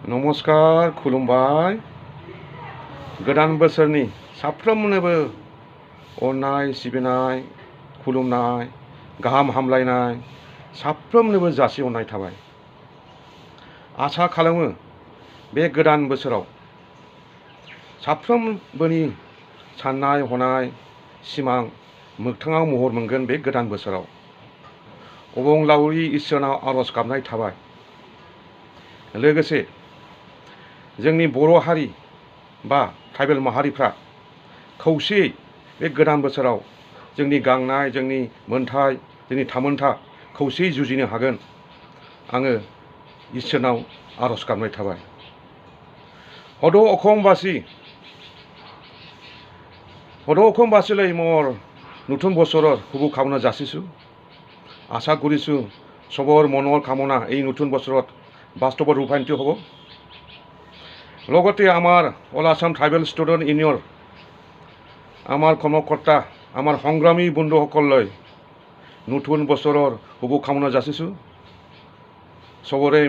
नमस्कार खुलुमबाय गोदान बोसोरनि साफ्रोमनोबो अननाय सिबिनाय खुलुमनाय गाहाम हामलायनाय साफ्रोमनोबो जासिहरनाय थाबाय। आसा खालामो बे गोदान बोसोराव साफ्रोमबोनि साननाय हनाय सिमां मोगथाङाव महर मोनगोन। बे गोदान बोसोराव अबंलावरि इसोरनाव आरज गाबनाय थाबाय। लोगोसे जोंनि बर' हारि बा ट्राइबेल माहारिफ्रा खौसेयै बे गोदान बोसोराव जोंनि गांनाय जोंनि मोन्थाय जोंनि थामोन्था खौसेयै जुजिनो हागोन। आङो इसोरनाव आरज गाबनाय थाबाय। हद' অসমবাসীলৈ মোৰ নতুন বছৰৰ শুভকামনা যাচিছোঁ। আশা কৰিছোঁ চবৰ মনৰ কামনা এই নতুন বছৰত বাস্তৱত ৰূপায়িত হ'ব। লগতে আমাৰ অল আসাম ট্ৰাইবেল ষ্টুডেণ্ট ইউনিয়নৰ আমাৰ কৰ্মকৰ্তা আমাৰ সংগ্ৰামী বন্ধুসকললৈ নতুন বছৰৰ শুভকামনা যাচিছোঁ। চবৰে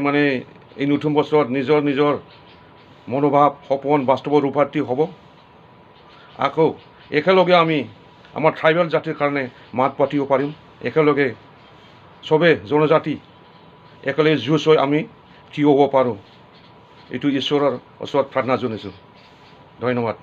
এই নতুন বছৰত নিজৰ নিজৰ মনোভাৱ সপোন বাস্তৱত ৰূপায়িত হ'ব। আকৌ একেলগে আমি আমাৰ ট্ৰাইবেল জাতিৰ কাৰণে মাত পাতিব পাৰিম। একেলগে চবে জনজাতি একেলগে যুঁজ হৈ আমি থিয় হ'ব পাৰোঁ। এইটো ঈশ্বৰৰ ওচৰত প্ৰাৰ্থনা জনাইছোঁ। ধন্যবাদ।